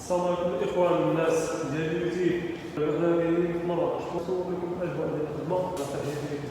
السلام عليكم الاخوان الناس ديال اليوتيوب. حنا جايين في مراكش نصور لكم الاجواء ديال الخدمه. تحياتي لكم.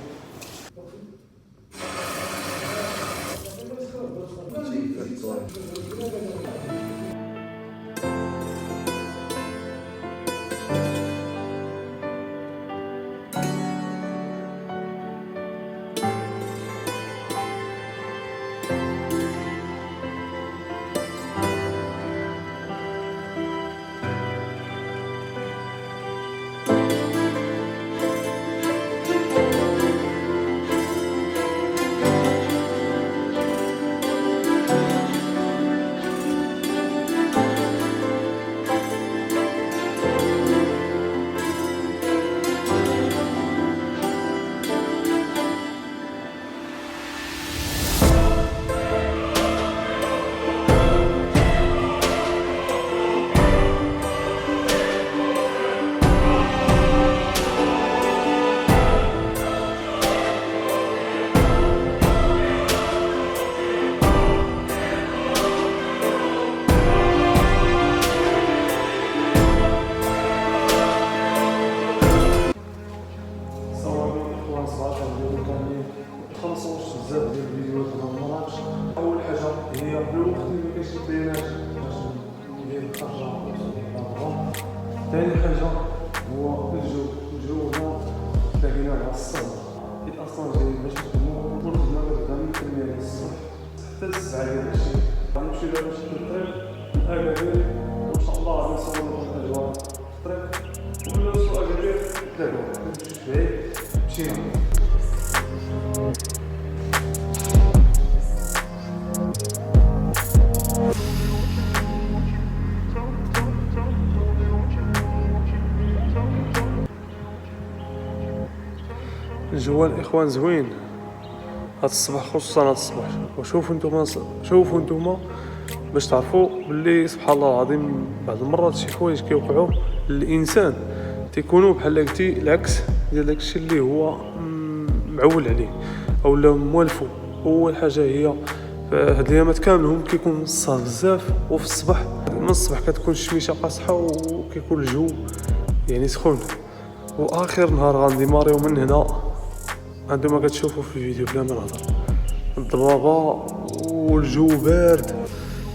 خلصوا بزاف ديال الفيديوهات ديال مراكش. اول حاجه هي الوقت اللي ما كاينش البيانات باش ندير الخرجه للبرا. ثاني حاجه هو الجو هنا تلاقينا على الصبح حيت اصلا جاي باش نخدمو والخدمه كتبدا من 8 ديال الصبح حتى 9 ديال العشيه. غنمشي دابا نشد الطريق من اكادير وان شاء الله غادي نصور لكم الاجواء في الطريق ومن نوصلوا اكادير نتلاقاو. كنمشي بعيد مشينا. الجو الاخوان زوين هاد الصباح، خصوصا هاد الصباح. وشوفوا نتوما باش تعرفوا باللي سبحان الله العظيم بعض المرات شي حوايج كيوقعوا للانسان تيكونوا بحال قلتي العكس ديال داكشي اللي هو معول عليه او لا موالفو. اول حاجه هي هاد الايامات كاملهم كيكون الصهد بزاف، وفي الصباح من الصباح كتكون الشميشه قاصحه وكيكون الجو يعني سخون. واخر نهار غنديماريو من هنا عندما كتشوفوا في الفيديو بلا ما نهضر الضبابه والجو بارد،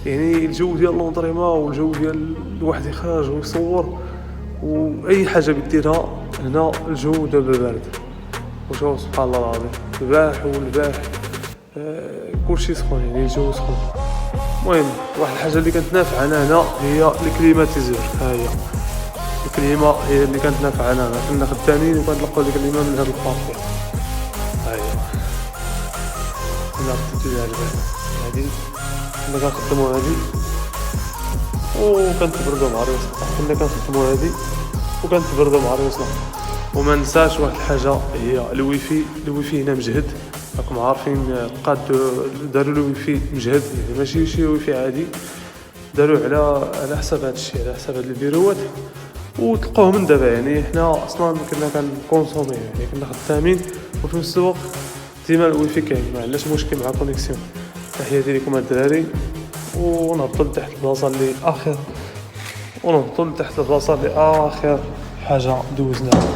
يعني الجو ديال لونطريما والجو ديال الواحد يخرج ويصور واي حاجه بيديرها هنا. الجو دابا بارد وشوف سبحان الله العظيم البارح والبارح كلشي سخون، يعني الجو سخون. المهم واحد الحاجه اللي كانت نافعه هنا هي الكليماتيزور. ها هي الكليمه هي اللي كانت نافعه هنا. كنا خدامين وكنطلقوا ديك الكليمه من هاد البارتي. ها هي كنا خديتو هادي كنا كنخدمو هادي وكنتبردو مع ريوسنا. كنا كنخدمو هادي وكنتبردو مع ريوسنا. وما ننساش واحد الحاجه هي الويفي هنا مجهد. راكم عارفين قاد داروا الويفي مجهد، يعني ماشي شي ويفي عادي، داروه على حساب هذا الشيء، على حساب هاد البيروات وتلقوه من دابا. يعني حنا اصلا كنا كنكونسومي، يعني كنا خدامين وفي نفس الوقت ديما الويفي كاين، ما عندناش مشكل مع كونيكسيون. تحياتي لكم الدراري. ونهبطوا لتحت البلاصه اللي اخر حاجه دوزناها.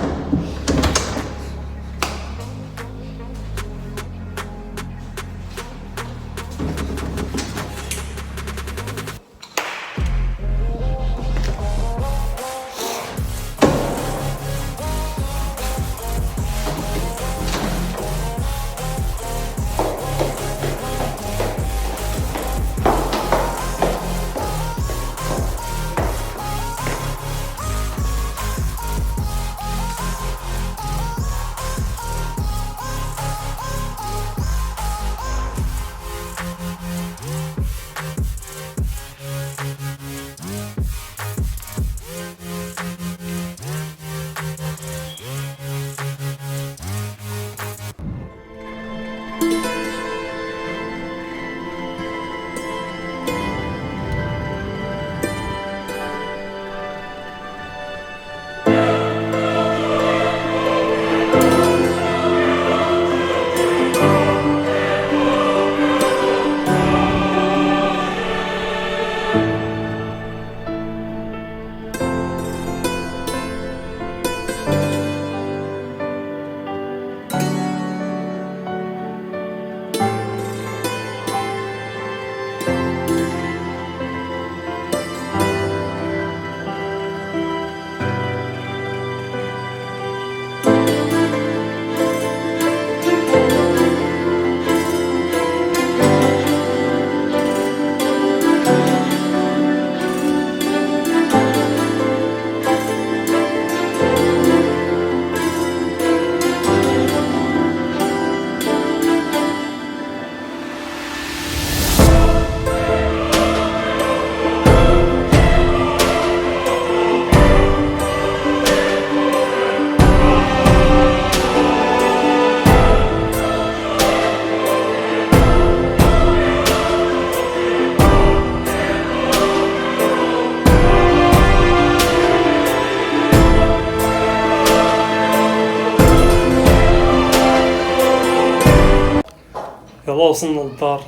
يلا وصلنا للدار،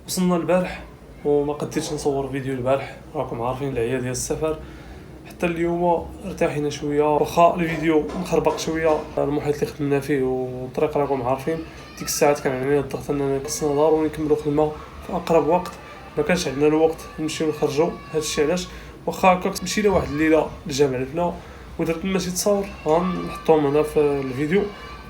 وصلنا البارح وما قديتش نصور فيديو البارح، راكم عارفين العيا ديال السفر. حتى اليوم ارتاحينا شويه، واخا الفيديو مخربق شويه المحيط اللي خدمنا فيه والطريق راكم عارفين. ديك الساعات كان علينا الضغط اننا خصنا ضروري نكملوا خدمه في اقرب وقت، ما كانش عندنا الوقت نمشيو نخرجوا. هادشي علاش واخا هكاك مشينا واحد الليله لجامع الفنا ودرت تما شي تصاور غنحطهم هنا في الفيديو،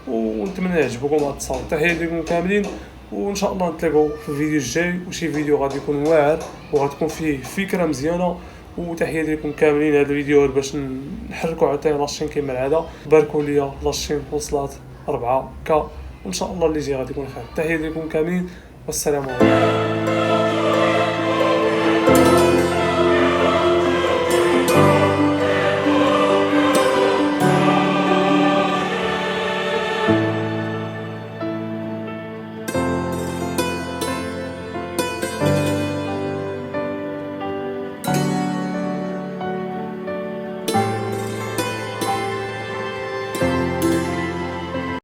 ونتمنى يعجبكم هاد التصاور. تحيه لكم كاملين، وان شاء الله نتلاقاو في الفيديو الجاي، وشي فيديو غادي يكون واعر وغتكون فيه فكره مزيانه. وتحيه لكم كاملين. هذا الفيديو باش نحركوا عاوتاني لاشين كيما العاده. باركوا ليا لاشين وصلات 4K، وان شاء الله اللي جاي غادي يكون خير. تحيه لكم كاملين والسلام عليكم.